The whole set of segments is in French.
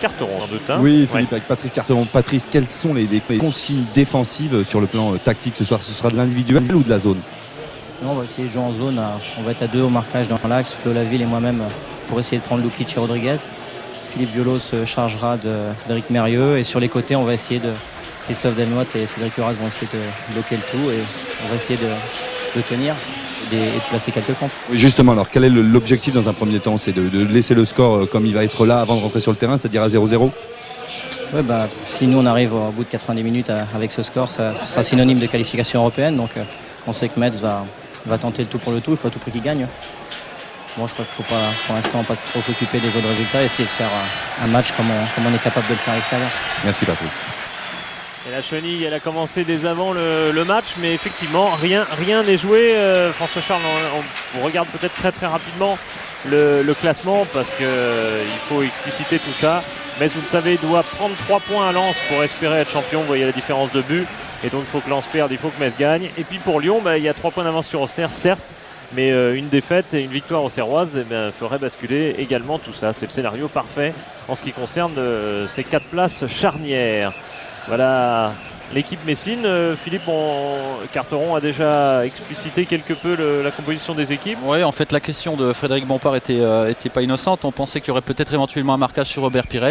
Carteron sans doute. Hein. Oui, Philippe, avec Patrice Carteron. Patrice, quelles sont les consignes défensives sur le plan tactique ce soir? Ce sera de l'individuel ou de la zone? Non, on va essayer de jouer en zone. On va être à 2 au marquage dans l'axe, Flo Laville et moi-même, pour essayer de prendre Lukic et Rodriguez. Philippe Violo se chargera de Frédéric Mérieux, et sur les côtés, on va essayer de Christophe Delmotte et Cédric Uras vont essayer de bloquer le tout, et on va essayer de tenir et de placer quelques comptes. Oui, justement, alors quel est l'objectif dans un premier temps? C'est de laisser le score comme il va être là avant de rentrer sur le terrain, c'est-à-dire à 0-0? Ouais, si nous on arrive au bout de 90 minutes avec ce score, ça sera synonyme de qualification européenne. Donc on sait que Metz va tenter le tout pour le tout, il faut à tout prix qu'il gagne. Bon, je crois qu'il ne faut pas, pour l'instant, pas trop s'occuper des autres résultats, essayer de faire un match comme on est capable de le faire à l'extérieur. Merci Patrick. Et la chenille, elle a commencé dès avant le match, mais effectivement, rien n'est joué. François Charles, on regarde peut-être très très rapidement le classement, parce qu'il faut expliciter tout ça. Metz, vous le savez, doit prendre 3 points à Lens pour espérer être champion. Vous voyez la différence de but. Et donc il faut que Lens perde, il faut que Metz gagne. Et puis pour Lyon, il y a 3 points d'avance sur Auxerre, certes, mais une défaite et une victoire auxerroise ferait basculer également tout ça. C'est le scénario parfait en ce qui concerne ces 4 places charnières. Voilà l'équipe messine. Philippe, Carteron a déjà explicité quelque peu la composition des équipes. Oui, en fait la question de Frédéric Bompard était pas innocente. On pensait qu'il y aurait peut-être éventuellement un marquage sur Robert Pires.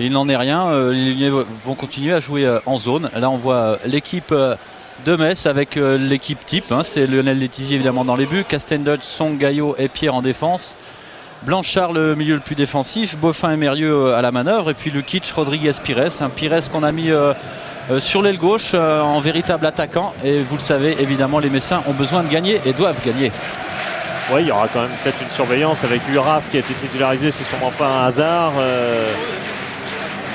Et il n'en est rien. Les Lyonnais vont continuer à jouer en zone. Là on voit l'équipe de Metz avec l'équipe type. C'est Lionel Letizier évidemment dans les buts. Castendutch, Song, Gaillot et Pierre en défense. Blanchard le milieu le plus défensif, Boffin et Mérieux à la manœuvre, et puis Lukic, Rodriguez, Pires. Un Pires qu'on a mis sur l'aile gauche en véritable attaquant. Et vous le savez, évidemment, les Messins ont besoin de gagner et doivent gagner. Oui, il y aura quand même peut-être une surveillance avec Uras qui a été titularisé, c'est sûrement pas un hasard.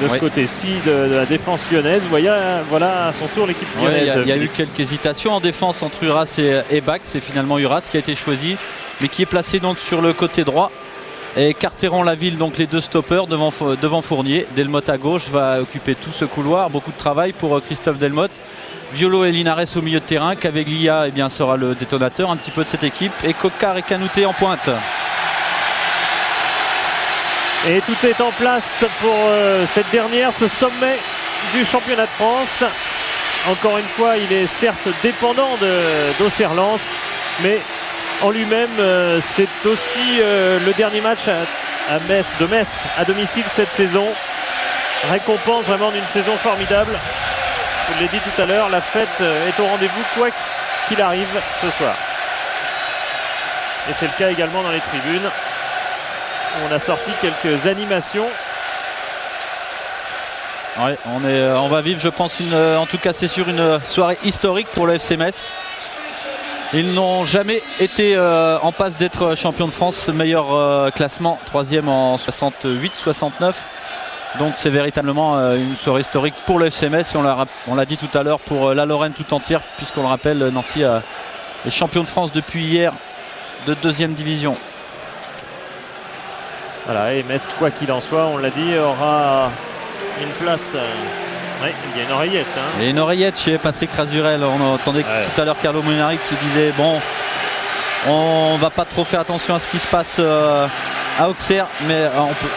De ce côté-ci de la défense lyonnaise, vous voyez, voilà à son tour l'équipe lyonnaise. Il y a eu quelques hésitations en défense entre Uras et Bax. C'est finalement Uras qui a été choisi, mais qui est placé donc sur le côté droit. Et Carteron, Laville, donc les 2 stoppers devant Fournier. Delmotte à gauche va occuper tout ce couloir. Beaucoup de travail pour Christophe Delmotte. Violo et Linares au milieu de terrain. Caveglia sera le détonateur un petit peu de cette équipe. Et Coquart et Canouté en pointe. Et tout est en place pour cette dernière, ce sommet du championnat de France. Encore une fois, il est certes dépendant d'Auxerre Lens, mais en lui-même, c'est aussi le dernier match de Metz à domicile cette saison. Récompense vraiment d'une saison formidable. Je l'ai dit tout à l'heure, la fête est au rendez-vous quoi qu'il arrive ce soir. Et c'est le cas également dans les tribunes, où on a sorti quelques animations. Ouais, on va vivre, je pense, en tout cas c'est sûr, une soirée historique pour le FC Metz. Ils n'ont jamais été en passe d'être champion de France, meilleur classement, 3e en 68-69. Donc c'est véritablement une soirée historique pour le FC Metz. Et on l'a dit tout à l'heure, pour la Lorraine tout entière, puisqu'on le rappelle, Nancy est champion de France depuis hier de 2e division. Voilà, et Metz, quoi qu'il en soit, on l'a dit, aura une place. Oui, il y a une oreillette. Et une oreillette chez Patrick Razurel. On entendait tout à l'heure Carlo Molinari qui disait bon, on va pas trop faire attention à ce qui se passe à Auxerre, mais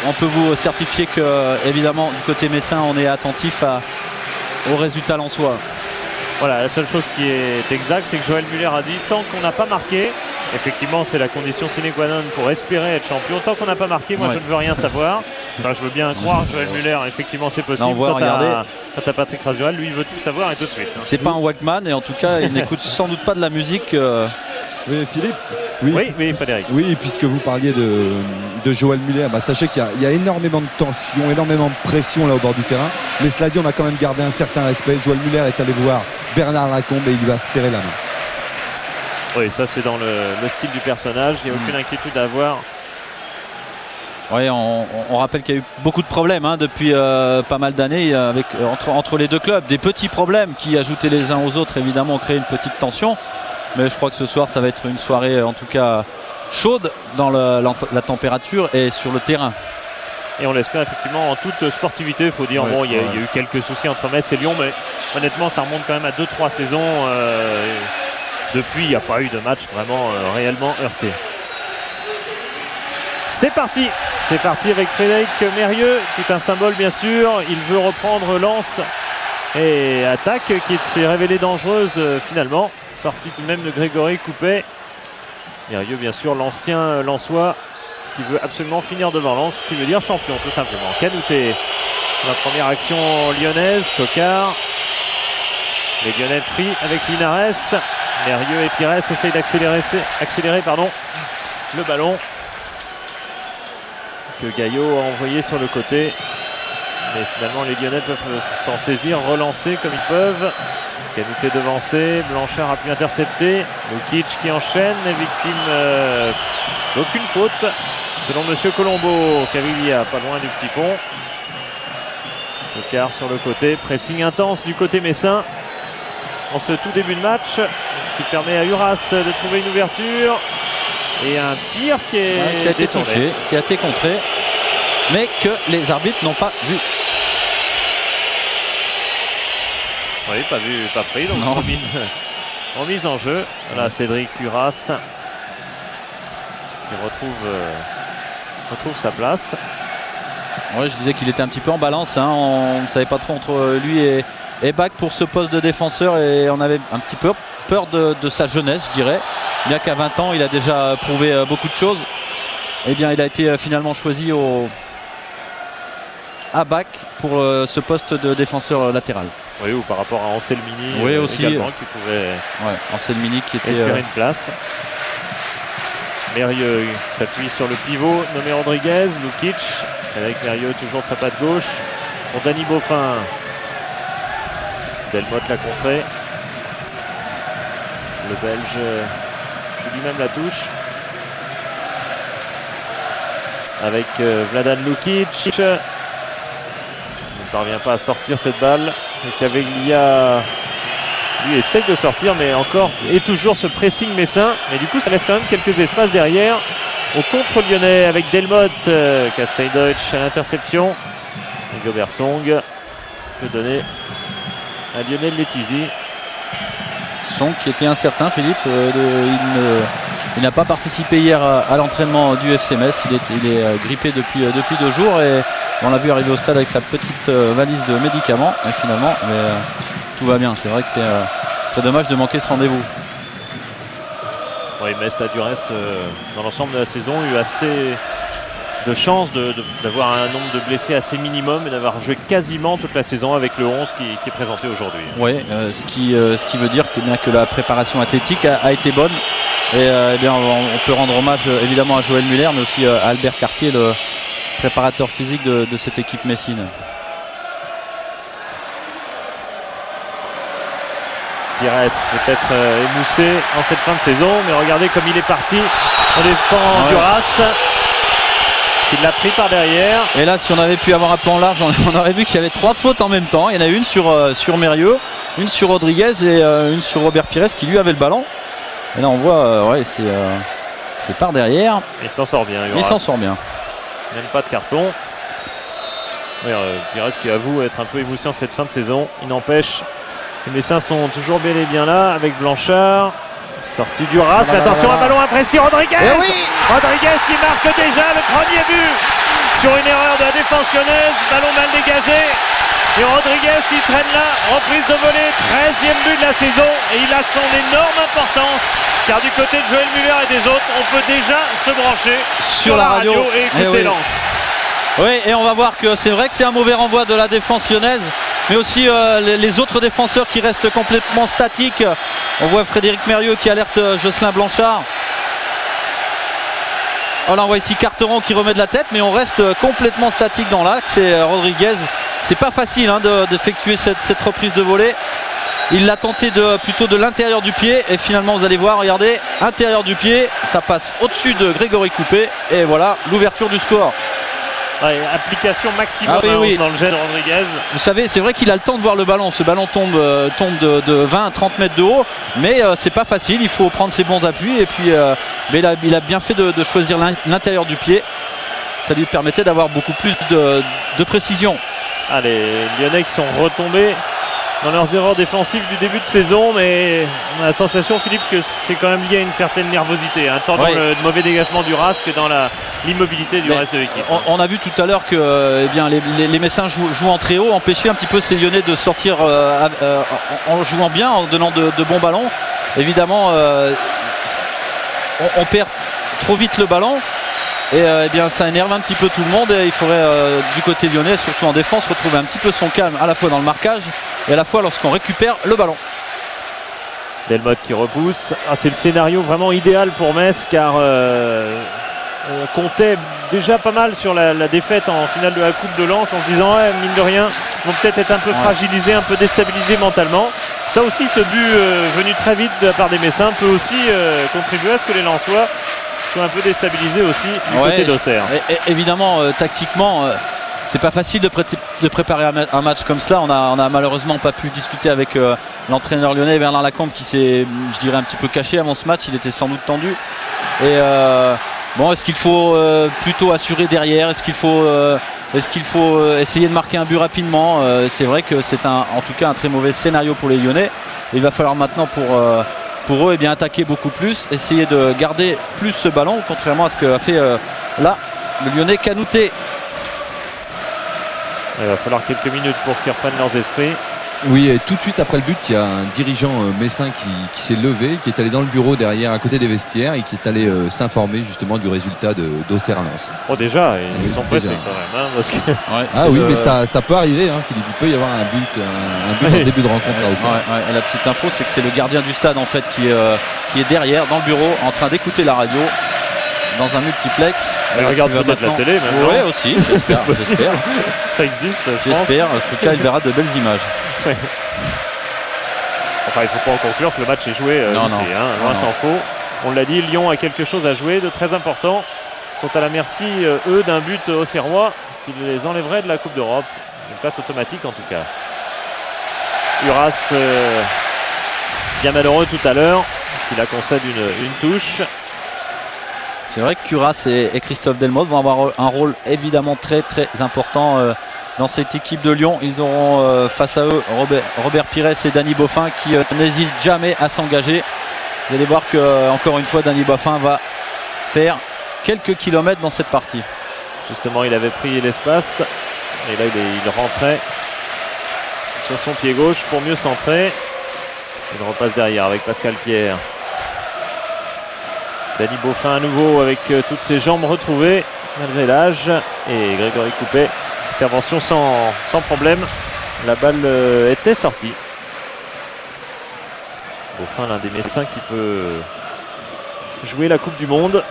on peut vous certifier que évidemment du côté messin on est attentif aux résultats lensois. Voilà, la seule chose qui est exacte, c'est que Joël Muller a dit tant qu'on n'a pas marqué, effectivement c'est la condition sine qua non pour espérer être champion, tant qu'on n'a pas marqué, moi je ne veux rien savoir. Enfin, je veux bien croire Joël Muller, effectivement c'est possible. Quant à Patrick Razurel, lui il veut tout savoir et tout de suite. C'est pas un Walkman, et en tout cas il n'écoute sans doute pas de la musique. Oui, Philippe. Oui, Frédéric. Oui, puisque vous parliez de Joël Muller, sachez qu'il y a énormément de tension, énormément de pression là au bord du terrain. Mais cela dit, on a quand même gardé un certain respect. Joël Muller est allé voir Bernard Lacombe et il lui a serré la main. Oui, ça c'est dans le style du personnage. Il n'y a aucune inquiétude à avoir. Oui, on rappelle qu'il y a eu beaucoup de problèmes depuis pas mal d'années entre les deux clubs. Des petits problèmes qui, ajoutés les uns aux autres, évidemment, ont créé une petite tension. Mais je crois que ce soir, ça va être une soirée, en tout cas, chaude dans la température et sur le terrain. Et on l'espère effectivement en toute sportivité. Il faut dire, il y a eu quelques soucis entre Metz et Lyon, mais honnêtement, ça remonte quand même à 2-3 saisons. Depuis, il n'y a pas eu de match vraiment réellement heurté. C'est parti avec Frédéric Mérieux, tout un symbole bien sûr. Il veut reprendre Lens et attaque qui s'est révélée dangereuse finalement. Sortie tout de même de Grégory Coupet. Mérieux bien sûr, l'ancien Lensois qui veut absolument finir devant Lens, ce qui veut dire champion tout simplement. Canouté, la première action lyonnaise, Coquard. Les Lyonnais pris avec Linares. Mérieux et Pires essayent d'accélérer le ballon que Gaillot a envoyé sur le côté. Mais finalement les Lyonnais peuvent s'en saisir, relancer comme ils peuvent. Canouté devancé, Blanchard a pu intercepter. Lukic qui enchaîne, victime d'aucune faute selon Monsieur Colombo. Caviglia pas loin du petit pont. Coquard sur le côté, pressing intense du côté messin en ce tout début de match, ce qui permet à Uras de trouver une ouverture et un tir qui a été touché, qui a été contré, mais que les arbitres n'ont pas vu. Oui, pas vu, pas pris, donc remise en jeu. Voilà, Cédric Uras qui retrouve sa place. Ouais, je disais qu'il était un petit peu en balance, hein. On ne savait pas trop entre lui et Bach pour ce poste de défenseur et on avait un petit peu peur de sa jeunesse, je dirais. Bien qu'à 20 ans, il a déjà prouvé beaucoup de choses. Eh bien, il a été finalement choisi à Bach pour ce poste de défenseur latéral. Oui, ou par rapport à Anselmini, oui, aussi, également, qui pouvait Anselmini qui était espérer une place. Mérieux s'appuie sur le pivot nommé Rodriguez. Lukic avec Mérieux toujours de sa patte gauche pour Dany Beaufin. Delmotte l'a contré. Le Belge joue lui-même la touche avec Vladan Lukic qui ne parvient pas à sortir cette balle. Et Caviglia lui essaie de sortir, mais encore et toujours ce pressing messin, mais du coup ça laisse quand même quelques espaces derrière au contre lyonnais avec Delmotte. Casteldeutsch à l'interception et Gobersong peut donner à Lionel Letizy. Song qui était incertain, Philippe, il n'a pas participé hier à l'entraînement du FC Metz. Il est grippé depuis 2 jours et on l'a vu arriver au stade avec sa petite valise de médicaments et finalement tout va bien. C'est vrai que ce serait dommage de manquer ce rendez-vous. Oui, Metz a du reste dans l'ensemble de la saison eu assez de chance d'avoir un nombre de blessés assez minimum et d'avoir joué quasiment toute la saison avec le 11 qui est présenté aujourd'hui. Oui, ce qui veut dire que la préparation athlétique a été bonne et bien, on peut rendre hommage évidemment à Joël Muller mais aussi à Albert Cartier, le préparateur physique de cette équipe messine. Pires peut-être émoussé en cette fin de saison, mais regardez comme il est parti au dépend d'Uras. Il l'a pris par derrière. Et là, si on avait pu avoir un plan large, on aurait vu qu'il y avait 3 fautes en même temps. Il y en a une sur Mérieux, une sur Rodriguez et une sur Robert Pires qui lui avait le ballon. Et là, on voit, c'est par derrière. Il s'en sort bien. Il s'en sort bien. Même pas de carton. Pires qui avoue être un peu émoussé en cette fin de saison. Il n'empêche, les Messins sont toujours bel et bien là avec Blanchard. Sortie du Ras, mais attention, un ballon imprécis, Rodriguez. Rodriguez qui marque déjà le premier but sur une erreur de la défense lyonnaise, ballon mal dégagé et Rodriguez qui traîne là, reprise de volée, 13e but de la saison et il a son énorme importance car du côté de Joël Muller et des autres on peut déjà se brancher sur la radio et écouter Lens. Oui, et on va voir que c'est vrai que c'est un mauvais renvoi de la défense lyonnaise, mais aussi les autres défenseurs qui restent complètement statiques. On voit Frédéric Mérieux qui alerte Jocelyn Blanchard. Oh là, on voit ici Carteron qui remet de la tête, mais on reste complètement statique dans l'axe. Et Rodriguez, c'est pas facile d'effectuer cette reprise de volée. Il l'a tenté plutôt de l'intérieur du pied et finalement vous allez voir, regardez, intérieur du pied, ça passe au-dessus de Grégory Coupet et voilà l'ouverture du score. Ouais, application maximum dans le jet de Rodriguez. Vous savez, c'est vrai qu'il a le temps de voir le ballon. Ce ballon tombe de 20 à 30 mètres de haut, mais c'est pas facile. Il faut prendre ses bons appuis. Et puis, mais il a bien fait de choisir l'intérieur du pied. Ça lui permettait d'avoir beaucoup plus de précision. Les Lyonnais qui sont retombés dans leurs erreurs défensives du début de saison, mais on a la sensation, Philippe, que c'est quand même lié à une certaine nervosité, tant dans le mauvais dégagement du RAS que dans l'immobilité du reste de l'équipe. On a vu tout à l'heure que les Messins jouent en très haut, empêcher un petit peu ces Lyonnais de sortir en jouant bien, en donnant de bons ballons. Évidemment, on perd trop vite le ballon. Et bien ça énerve un petit peu tout le monde et il faudrait du côté lyonnais, surtout en défense, retrouver un petit peu son calme à la fois dans le marquage et à la fois lorsqu'on récupère le ballon. Delmotte qui repousse. C'est le scénario vraiment idéal pour Metz car on comptait déjà pas mal sur la défaite en finale de la Coupe de Lens en se disant mine de rien, ils vont peut-être être un peu fragilisés, un peu déstabilisés mentalement. Ça aussi, ce but venu très vite de la part des Messins peut aussi contribuer à ce que les Lensois un peu déstabilisé aussi du côté d'Auxerre. Évidemment, tactiquement, c'est pas facile de préparer un match comme cela. On a malheureusement pas pu discuter avec l'entraîneur lyonnais Bernard Lacombe qui s'est, je dirais, un petit peu caché avant ce match. Il était sans doute tendu. Et est-ce qu'il faut plutôt assurer derrière? Est-ce qu'il faut essayer de marquer un but rapidement? C'est vrai que c'est en tout cas un très mauvais scénario pour les Lyonnais. Il va falloir maintenant pour eux, attaquer beaucoup plus, essayer de garder plus ce ballon, contrairement à ce qu'a fait là le Lyonnais Canouté. Il va falloir quelques minutes pour qu'ils reprennent leurs esprits. Oui, et tout de suite après le but, il y a un dirigeant messin qui s'est levé, qui est allé dans le bureau derrière à côté des vestiaires et qui est allé s'informer justement du résultat d'Auxerre à Lens. Déjà, ils sont pressés quand même. Parce que mais ça peut arriver, Philippe. Il peut y avoir un but en début de rencontre à Auxerre. La petite info, c'est que c'est le gardien du stade en fait qui est derrière dans le bureau en train d'écouter la radio dans un multiplex. Il regarde peut-être la télé même. Oui, aussi, j'espère. Ça existe, j'espère. En tout cas, il verra de belles images. Ouais. Enfin, il ne faut pas en conclure que le match est joué loin s'en faut. On l'a dit, Lyon a quelque chose à jouer de très important. Ils sont à la merci, eux, d'un but auxerrois qui les enlèverait de la Coupe d'Europe. Une passe automatique en tout cas. Uras, bien malheureux tout à l'heure, qui la concède une touche. C'est vrai que Curas et Christophe Delmotte vont avoir un rôle évidemment très très important dans cette équipe de Lyon. Ils auront face à eux Robert Pires et Danny Boffin qui n'hésitent jamais à s'engager. Vous allez voir que encore une fois Danny Boffin va faire quelques kilomètres dans cette partie. Justement, il avait pris l'espace et là il rentrait sur son pied gauche pour mieux centrer. Il repasse derrière avec Pascal Pierre. Danny Boffin à nouveau avec toutes ses jambes retrouvées malgré l'âge et Grégory Coupet. Intervention sans problème. La balle était sortie. Boffin, l'un des Messins qui peut jouer la Coupe du Monde.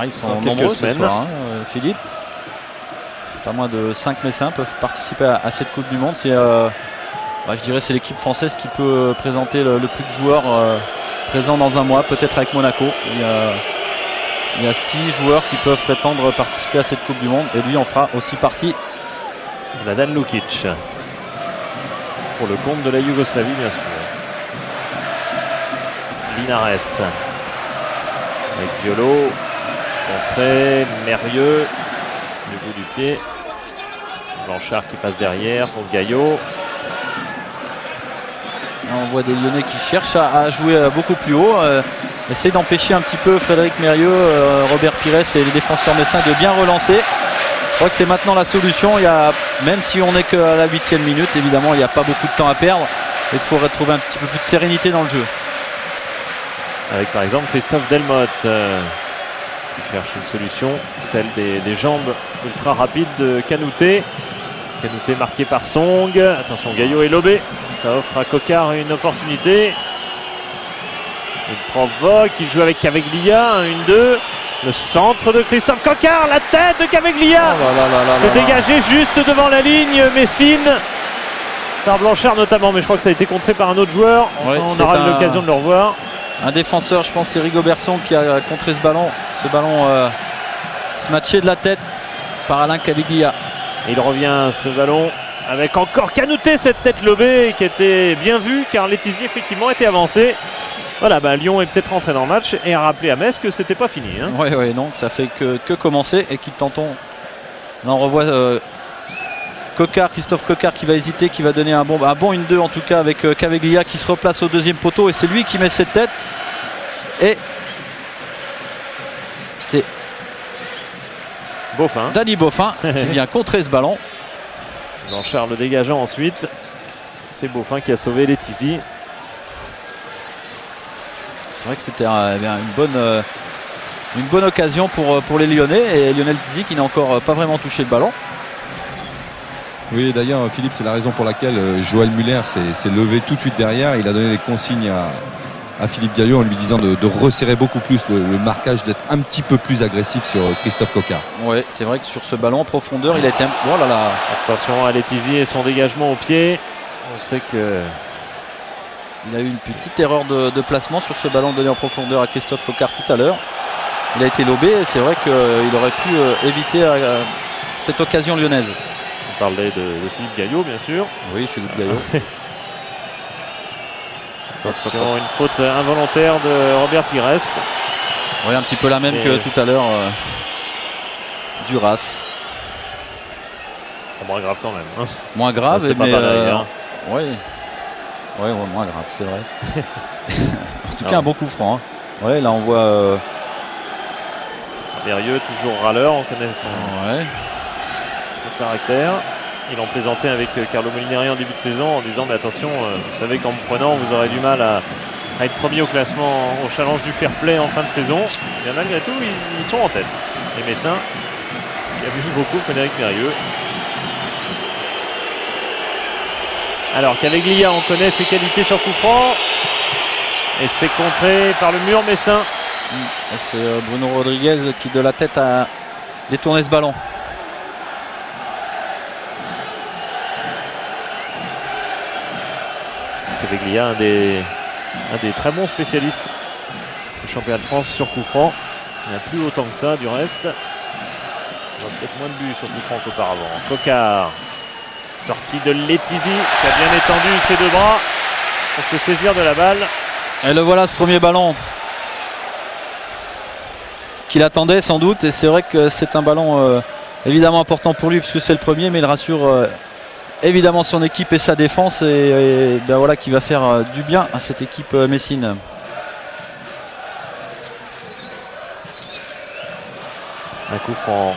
Ils sont nombreux ce soir, Philippe. Pas moins de 5 Messins peuvent participer à cette Coupe du Monde. Je dirais c'est l'équipe française qui peut présenter le plus de joueurs présents dans un mois, peut-être avec Monaco. Il y a 6 joueurs qui peuvent prétendre participer à cette Coupe du Monde et lui en fera aussi partie. Vladan Lukic pour le compte de la Yougoslavie bien sûr. Linares avec Violo, contré, Mérieux du bout du pied. Blanchard qui passe derrière pour Gaillot. On voit des Lyonnais qui cherchent à jouer beaucoup plus haut, essayer d'empêcher un petit peu Frédéric Mérieux, Robert Pires et les défenseurs messins de bien relancer. Je crois que c'est maintenant la solution. Même si on n'est qu'à la 8e minute, évidemment il n'y a pas beaucoup de temps à perdre. Il faut retrouver un petit peu plus de sérénité dans le jeu. Avec par exemple Christophe Delmotte qui cherche une solution, celle des jambes ultra rapides de Canouté. Canouté marqué par Song. Attention, Gaillot est lobé. Ça offre à Cocard une opportunité. Il provoque, il joue avec Caveglia. 1-2. Le centre de Christophe Cocard. La tête de Caveglia. C'est dégagé juste devant la ligne. Messine. Par Blanchard notamment, mais je crois que ça a été contré par un autre joueur. On aura l'occasion de le revoir. Un défenseur, je pense c'est Rigobertson qui a contré ce ballon. Ce ballon smatché de la tête par Alain Caveglia. Il revient ce ballon avec encore Canouté, cette tête lobée qui était bien vue car Letizy effectivement était avancé. Voilà, Lyon est peut-être rentré dans le match et a rappelé à Metz que c'était pas fini. Oui, donc ça fait que commencer et qu'ils tentons. Là on revoit Christophe Coquart qui va hésiter, qui va donner un bon 1-2 en tout cas avec Caveglia qui se replace au deuxième poteau et c'est lui qui met cette tête. Et c'est Beaufin. Danny Beaufin qui vient contrer ce ballon. Blanchard le dégageant ensuite. C'est Beaufin qui a sauvé Letizy. C'est vrai que c'était une bonne occasion pour les Lyonnais et Lionel Tizy qui n'a encore pas vraiment touché le ballon. Oui, d'ailleurs, Philippe, c'est la raison pour laquelle Joël Muller s'est levé tout de suite derrière. Il a donné des consignes à Philippe Gaillot en lui disant de resserrer beaucoup plus le marquage, d'être un petit peu plus agressif sur Christophe Coquart. Oui, c'est vrai que sur ce ballon en profondeur, il a été oh là là. Attention à Letizy et son dégagement au pied. On sait que il a eu une petite erreur de placement sur ce ballon donné en profondeur à Christophe Coquart tout à l'heure. Il a été lobé et c'est vrai qu'il aurait pu éviter cette occasion lyonnaise. On parlait de Philippe Gaillot, bien sûr. Oui, Philippe Gaillot. Attention, une faute involontaire de Robert Pires. Oui, un petit peu la même que tout à l'heure. Duras. Moins grave quand même. Hein. Moins grave, mais pas pareil, hein. Oui. Ouais, moins grave, c'est vrai. En tout cas, un bon coup franc. Hein. Ouais, là on voit. Mérieux, toujours râleur, on connaît son caractère. Il en plaisantait avec Carlo Molinari en début de saison en disant mais attention, vous savez qu'en me prenant vous aurez du mal à être premier au classement au challenge du fair play en fin de saison. Et malgré tout ils sont en tête, les Messins, ce qui amuse beaucoup Frédéric Mérieux. Alors Caveglia, on connaît ses qualités sur coup franc et c'est contré par le mur messin. C'est Bruno Rodriguez qui de la tête a détourné ce ballon. Caveglia, un des très bons spécialistes du championnat de France sur coup franc. Il n'y en a plus autant que ça du reste. On a peut-être moins de buts sur coup franc qu'auparavant. Coquart, sortie de Letizy qui a bien étendu ses deux bras pour se saisir de la balle. Et le voilà, ce premier ballon qu'il attendait sans doute, et c'est vrai que c'est un ballon évidemment important pour lui puisque c'est le premier, mais il rassure évidemment son équipe et sa défense et ben voilà qui va faire du bien à cette équipe messine. Un coup franc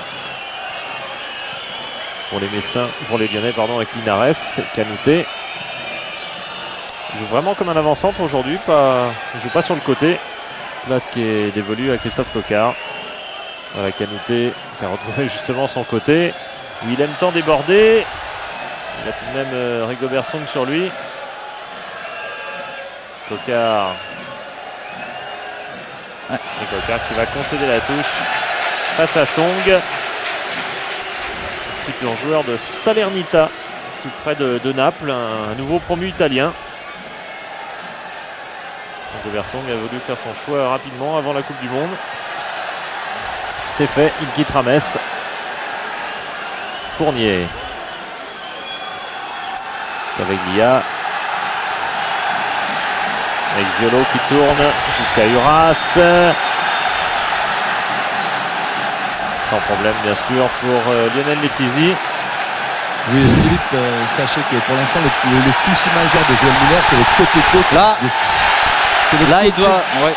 pour les Messins, pour les Lyonnais pardon, avec Linares, Canouté. Il joue vraiment comme un avant-centre aujourd'hui, il ne joue pas sur le côté. Place qui est dévolue à Christophe Coquart. Voilà Canouté qui a retrouvé justement son côté. Où il aime tant déborder. Il a tout de même Rigobert Song sur lui. Coquart. Et Coquart qui va concéder la touche face à Song. Futur joueur de Salernitana, tout près de Naples, un nouveau promu italien. Rigobert Song a voulu faire son choix rapidement avant la Coupe du Monde. C'est fait, il quittera Metz. Fournier. Caveglia. Avec Violo qui tourne jusqu'à Uras. Sans problème bien sûr pour Lionel Letizy. Oui, Philippe, sachez que pour l'instant le souci majeur de Joël Muller c'est le côté coach. Là il doit. Ouais.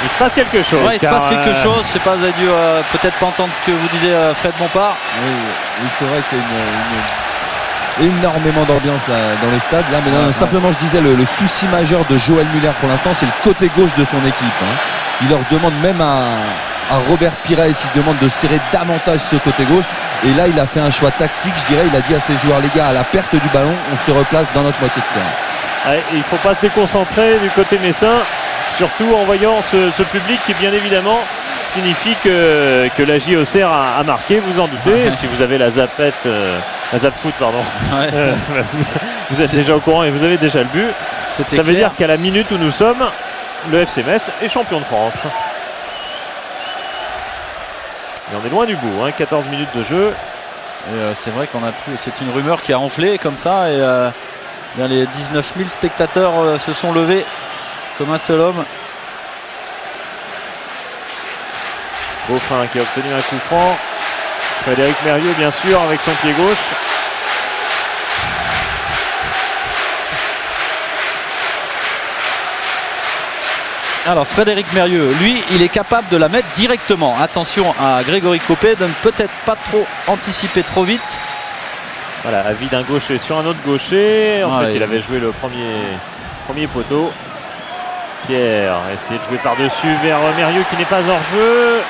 Il se passe quelque chose. Ouais, il se passe quelque chose. Je sais pas, vous avez dû peut-être pas entendre ce que vous disait Fred Bompard. Oui, c'est vrai qu'il y a énormément d'ambiance là, dans le stade. Là, mais simplement, je disais, le souci majeur de Joël Muller pour l'instant, c'est le côté gauche de son équipe. Hein. Il leur demande même à Robert Pires, il demande de serrer davantage ce côté gauche. Et là, il a fait un choix tactique, je dirais. Il a dit à ses joueurs, les gars, à la perte du ballon, on se replace dans notre moitié de terrain. Ouais, il ne faut pas se déconcentrer du côté messin. Surtout en voyant ce public qui bien évidemment signifie que la JOCR a marqué, vous en doutez. Si vous avez la Zapette, la Zapfoot pardon, vous êtes déjà au courant et vous avez déjà le but. Ça veut dire qu'à la minute où nous sommes, le FC Metz est champion de France. Et on est loin du bout, 14 minutes de jeu. C'est vrai qu'on a pu. C'est une rumeur qui a enflé comme ça et bien les 19 000 spectateurs se sont levés. Comme un seul homme. Beaufin qui a obtenu un coup franc. Frédéric Mérieux bien sûr avec son pied gauche. Alors Frédéric Mérieux, lui, il est capable de la mettre directement. Attention à Grégory Coupé de ne peut-être pas trop anticiper trop vite. Voilà, avis d'un gaucher sur un autre gaucher. En fait, il avait joué le premier poteau. Pierre a essayé de jouer par-dessus vers Mérieux qui n'est pas hors jeu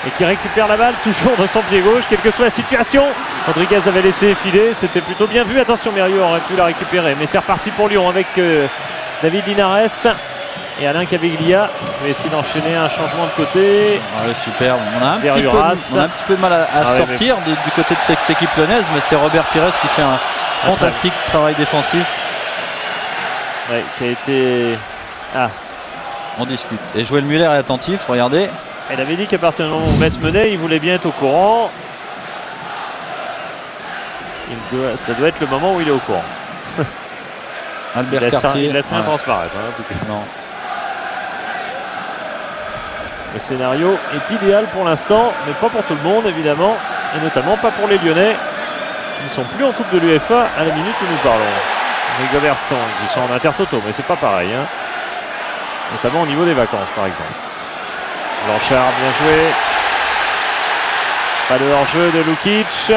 et qui récupère la balle toujours de son pied gauche, quelle que soit la situation. Rodriguez avait laissé filer, c'était plutôt bien vu. Attention, Mérieux aurait pu la récupérer, mais c'est reparti pour Lyon avec David Linares et Alain Caviglia. Il va essayer d'enchaîner un changement de côté. Superbe. On a un petit peu de mal à sortir du côté de cette équipe lyonnaise, mais c'est Robert Pires qui fait un fantastique travail défensif. Ouais, qui a été... On discute. Et Joël Muller est attentif, regardez. Il avait dit qu'à partir du moment où Metz menait, il voulait bien être au courant. Ça doit être le moment où il est au courant. Albert Cartier. Il laisse rien transparaître, en tout cas. Non. Le scénario est idéal pour l'instant, mais pas pour tout le monde évidemment, et notamment pas pour les Lyonnais qui ne sont plus en Coupe de l'UEFA à la minute où nous parlons. Rigobert Song, ils sont en intertoto, mais c'est pas pareil, hein. Notamment au niveau des vacances par exemple. Blanchard, bien joué. Pas de hors-jeu de Lukic qui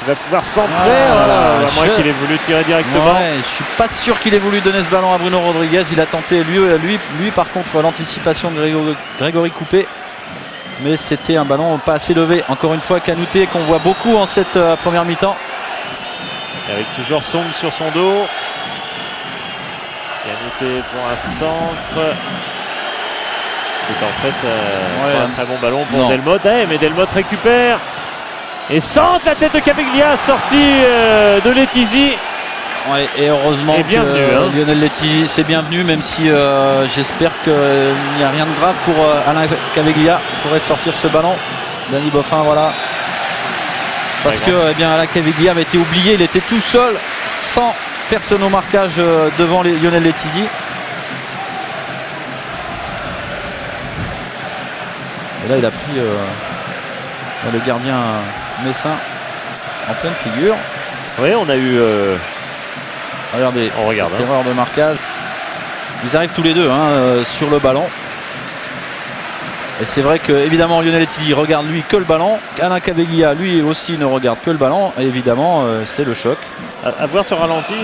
va pouvoir centrer, à moins qu'il ait voulu tirer directement. Ouais, je suis pas sûr qu'il ait voulu donner ce ballon à Bruno Rodriguez. Il a tenté lui par contre l'anticipation de Grégory Coupé, mais c'était un ballon pas assez levé. Encore une fois, Kanouté qu'on voit beaucoup en cette première mi-temps. Et avec toujours Song sur son dos. Kanouté pour un centre. C'est en fait un très bon ballon pour Delmotte. Mais Delmotte récupère et centre la tête de Caviglia, sortie de Letizy. Ouais, et heureusement que Lionel Letizy c'est bienvenu, même si j'espère qu'il n'y a rien de grave pour Alain Caviglia. Il faudrait sortir ce ballon. Danny Boffin, voilà. Parce que Alain Caviglia avait été oublié, il était tout seul, sans personne au marquage devant Lionel Letizy. Et là il a pris le gardien messin en pleine figure. Oui, on a eu regardez, on regarde erreur de marquage. Ils arrivent tous les deux sur le ballon. Et c'est vrai que évidemment Lionel Letizy regarde lui que le ballon. Alain Caviglia lui aussi ne regarde que le ballon. Et évidemment c'est le choc. À voir ce ralenti,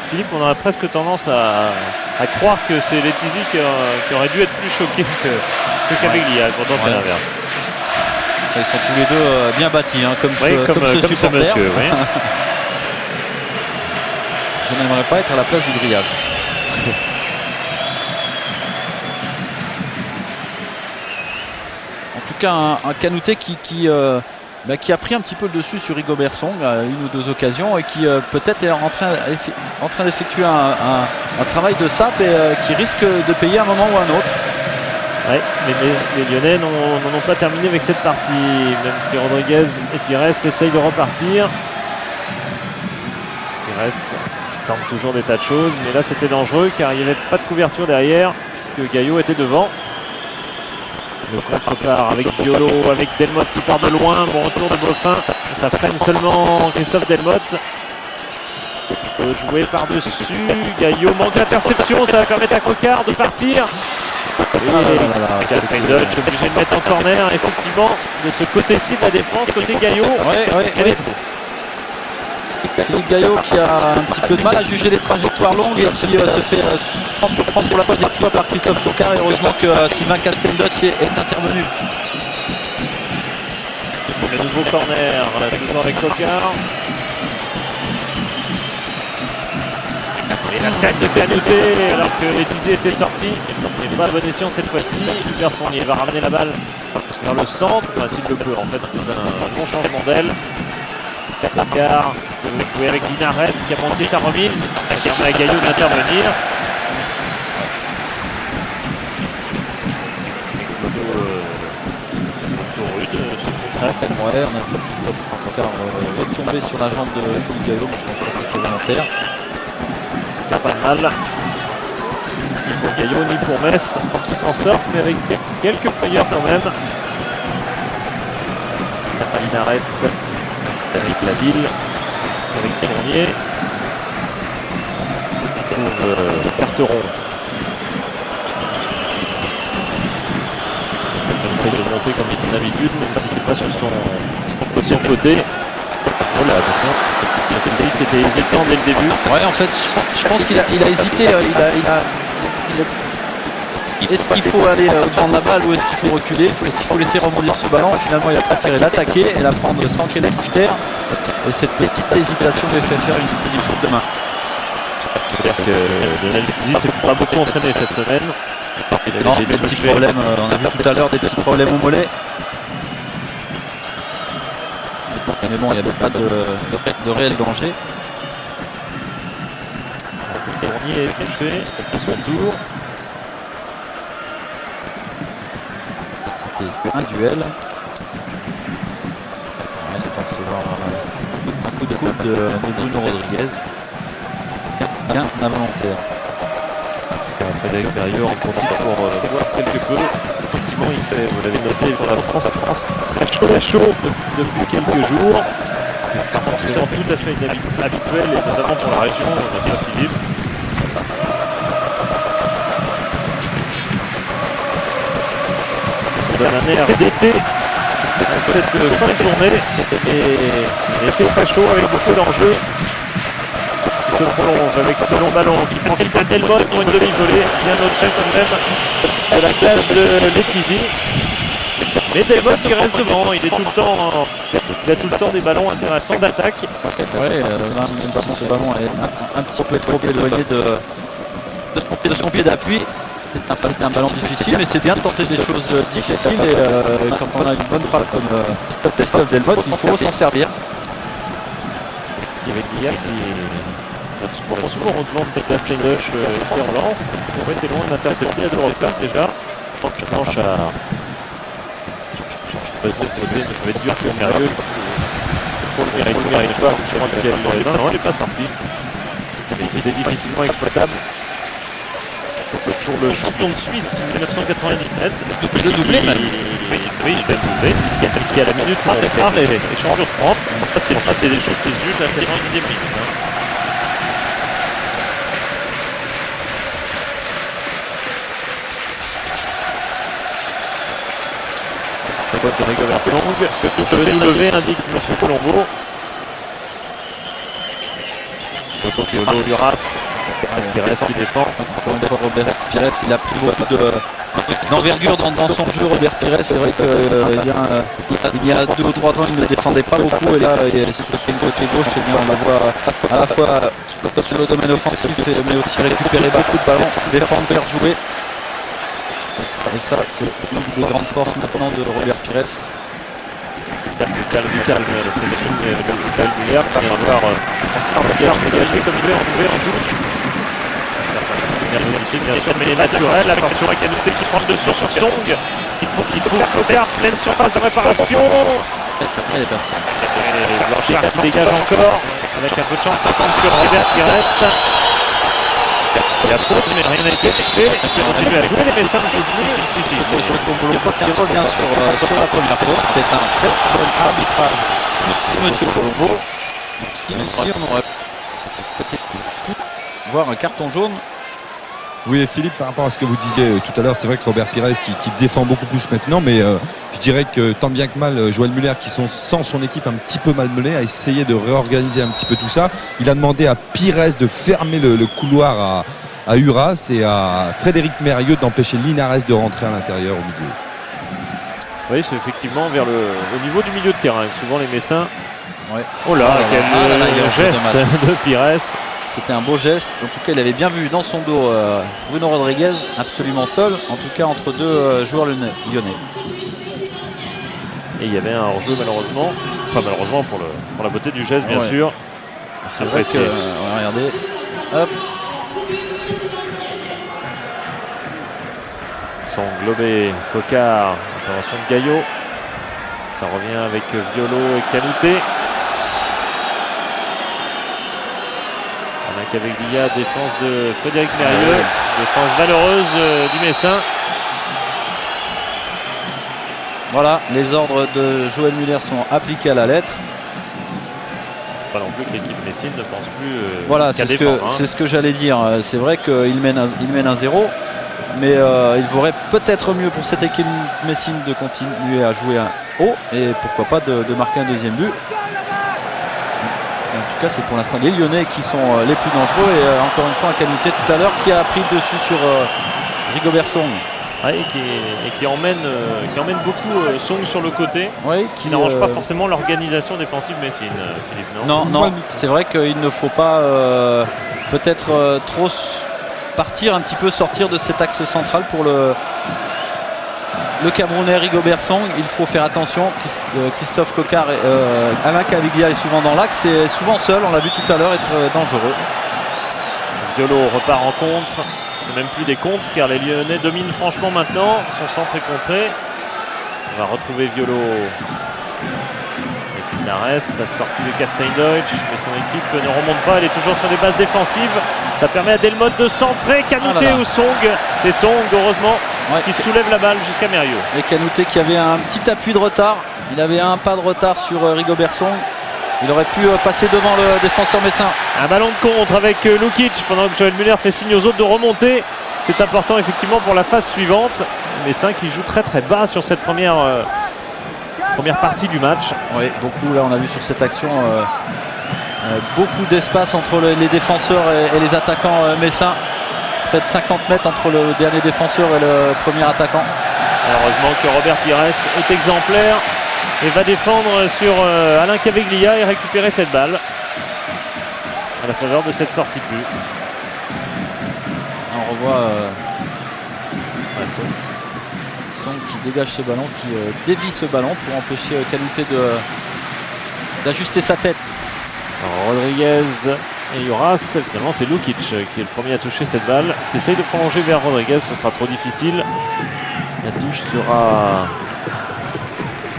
Philippe, on a presque tendance à croire que c'est Letizy qui aurait dû être plus choqué que Caviglia. Pourtant c'est l'inverse. Ils sont tous les deux bien bâtis, comme ce monsieur. Oui. Je n'aimerais pas être à la place du grillage. En tout cas, un Kanouté qui a pris un petit peu le dessus sur Rigobert Song à une ou deux occasions et qui peut-être est en train d'effectuer un travail de sape et qui risque de payer à un moment ou à un autre. Ouais, les Lyonnais n'en ont pas terminé avec cette partie, même si Rodriguez et Pires essayent de repartir. Pires qui tente toujours des tas de choses, mais là c'était dangereux car il n'y avait pas de couverture derrière puisque Gaillot était devant. Le contre-part avec Violo, avec Delmotte qui part de loin. Bon retour de Boffin, ça freine seulement Christophe Delmotte. Jouer par-dessus, Gaillot manque d'interception, ça va permettre à Coquard de partir. Et Catherine Dutch obligé de mettre en corner, effectivement, de ce côté-ci de la défense, côté Gaillot. Elle est trop. Philippe Gaillot qui a un petit peu de mal à juger les trajectoires longues et qui se fait surprendre pour la première fois par Christophe Coquard. Et heureusement que Sylvain Castel-Dutch est intervenu. Le nouveau corner, toujours avec Coquard. Et la tête de Kanouté alors que Letizy était sorti. Et pas à bon escient cette fois-ci. Hubert Fournier va ramener la balle vers le centre. Enfin, s'il le peut, en fait, c'est un bon changement d'aile. Coquard peut jouer avec Linares qui a manqué sa remise. Ça permet à Gaillot d'intervenir. Plutôt rude ce contraire. Ouais, on a vu Christophe Coquard retomber sur la jambe de Philippe Gaillot, mais je pense pas que c'était volontaire. Pas mal. Ni pour Gaillot, ni pour Metz, qui s'en sortent, mais avec quelques frayeurs quand même. Linares avec la ville, avec Fournier. On trouve Carteron. essaye de monter comme il s'en habitude, même si c'est pas sur son côté. Oh là, attention. C'était hésitant dès le début. Ouais, en fait, je pense qu'il a hésité. Est-ce qu'il faut aller au-devant de la balle ou est-ce qu'il faut reculer? Est-ce qu'il faut laisser rebondir ce ballon? Finalement, il a préféré l'attaquer et la prendre sans qu'elle touche terre. Et cette petite hésitation lui fait faire une petite faute de main. C'est-à-dire que Lionel Tizi s'est pas beaucoup entraîné cette semaine. Il Non, avait des petits problèmes, on a vu tout à l'heure des petits problèmes au mollet. Mais bon, il n'y avait pas de réel danger. Fournier est touché à son tour. C'était un duel. Il va recevoir un coup de coude de Bruno Rodriguez. Bien involontaire. Frédéric Mérieux en profite pour voir quelque peu. Effectivement, il fait, vous l'avez noté, pour la France très chaud depuis quelques jours. Ce qui n'est pas forcément tout à fait habituel, et notamment pour la région, n'est-ce pas, Philippe? Ça donne un air d'été cette fin de journée, et il était très chaud avec beaucoup d'enjeux. Se prolonge avec ce long ballon qui profite à Delbotte pour une demi-volée. J'ai un autre chef tout de même de la cage de Letizy. Mais Delbotte il reste devant, il a tout le temps des ballons intéressants d'attaque. Ouais, même si ce ballon est un petit peu trop éloigné de son pied d'appui. C'était un ballon difficile, mais c'est bien de tenter des choses difficiles et quand on a une bonne frappe comme Christophe Delbotte, il faut s'en servir. Il y avait Guillaume qui souvent on lance Peter Steinbuch et ses relances. On était loin d'intercepter à deux replaces déjà. Change à. Mais ça va être dur pour Mérieux. Il n'arrive pas. Non, il n'est pas sorti. C'était difficilement exploitable. Pour le champion de Suisse 1997. Le doublé même. Oui, il a doublé. Qui à la minute est champion de France. Ça, c'est des choses qui se jugent à la 90e minute. De Rigobert Song, que le W indique M. Colombo. Théodore Duras, Pires qui défend. Encore une fois, Robert Pires, il a pris beaucoup d'envergure dans son jeu. Robert Pires, c'est vrai qu'il y a 2 ou 3 ans, il ne défendait pas beaucoup. Et là, sur le côté gauche, eh bien, on la voit à la fois sur le domaine offensif, mais aussi récupérer beaucoup de ballons, défendre, faire jouer. Et ça, c'est une des grandes forces maintenant de Robert Pires. Du calme, le pressing de Calvillard, qui vient voir dégager comme il veut en touche. Ça façon de modifier, bien sûr, mais naturel. Attention à Canouté qui prend dessus sur Song. Il trouve Copers, pleine surface de réparation. Il y a personne. Blanchard qui dégage encore, avec un peu de chance, ça tombe sur Robert Pires. Il y a faute, mais rien n'a été sifflé. Il continue à jouer les médecins de Si. Il revient sur la première faute. C'est un très bon arbitrage de Monsieur Colombo. Même si on aurait peut-être voir un carton jaune. Oui, et Philippe, par rapport à ce que vous disiez tout à l'heure, c'est vrai que Robert Pires qui défend beaucoup plus maintenant, mais je dirais que tant bien que mal, Joël Muller, qui sont sans son équipe un petit peu malmené, a essayé de réorganiser un petit peu tout ça. Il a demandé à Pires de fermer le couloir à Uras et à Frédéric Mérieux d'empêcher Linares de rentrer à l'intérieur au milieu. Oui, c'est effectivement au niveau du milieu de terrain. Souvent les Messins. Ouais. Oh là, quel geste de Pires. C'était un beau geste. En tout cas, il avait bien vu dans son dos Bruno Rodriguez, absolument seul, en tout cas entre 2 joueurs lyonnais. Et il y avait un hors-jeu malheureusement. Enfin malheureusement pour la beauté du geste, bien sûr. C'est vrai que, regardez. Hop. Son globé, Cocard, intervention de Gaillot. Ça revient avec Violo et Canouté. On a qu'avec Villa, défense de Frédéric Mérieux, défense valeureuse du Messin. Voilà, les ordres de Joël Muller sont appliqués à la lettre. Il ne faut pas non plus que l'équipe messine ne pense plus voilà, qu'à défendre. C'est ce que j'allais dire. C'est vrai qu'il mène un 0. Mais il vaudrait peut-être mieux pour cette équipe messine de continuer à jouer un haut et pourquoi pas de marquer un deuxième but. En tout cas, c'est pour l'instant les Lyonnais qui sont les plus dangereux. Et encore une fois, un Kanouté tout à l'heure qui a pris le dessus sur Rigobert Song. Ouais, et qui emmène beaucoup Song sur le côté, Ouais, qui n'arrange pas forcément l'organisation défensive messine, Philippe. Non, c'est vrai qu'il ne faut pas peut-être trop partir un petit peu, sortir de cet axe central pour le Camerounais Rigobert Song. Il faut faire attention. Christophe Coquard, Alain Caviglia est souvent dans l'axe et souvent seul, on l'a vu tout à l'heure, être dangereux. Violo repart en contre. C'est même plus des contres car les Lyonnais dominent franchement maintenant. Son centre est contré. On va retrouver Violo avec Linares, sa sortie de Castein-Deutsch, mais son équipe ne remonte pas, elle est toujours sur des bases défensives. Ça permet à Delmotte de centrer. Kanouté ou Song, c'est Song heureusement qui soulève la balle jusqu'à Mérieux. Et Kanouté qui avait un petit appui de retard, il avait un pas de retard sur Rigobert Song. Il aurait pu passer devant le défenseur messin. Un ballon de contre avec Lukic pendant que Joël Muller fait signe aux autres de remonter. C'est important effectivement pour la phase suivante. Messin qui joue très très bas sur cette première partie du match. Oui, beaucoup, là on a vu sur cette action beaucoup d'espace entre les défenseurs et les attaquants messins. Près de 50 mètres entre le dernier défenseur et le premier attaquant. Heureusement que Robert Pires est exemplaire et va défendre sur Alain Caviglia et récupérer cette balle à la faveur de cette sortie de but. On revoit Song qui dégage ce ballon, qui dévie ce ballon pour empêcher Kanouté d'ajuster sa tête. Alors, Rodriguez et Yoras, finalement c'est Lukic qui est le premier à toucher cette balle, qui essaye de prolonger vers Rodriguez, ce sera trop difficile. La touche sera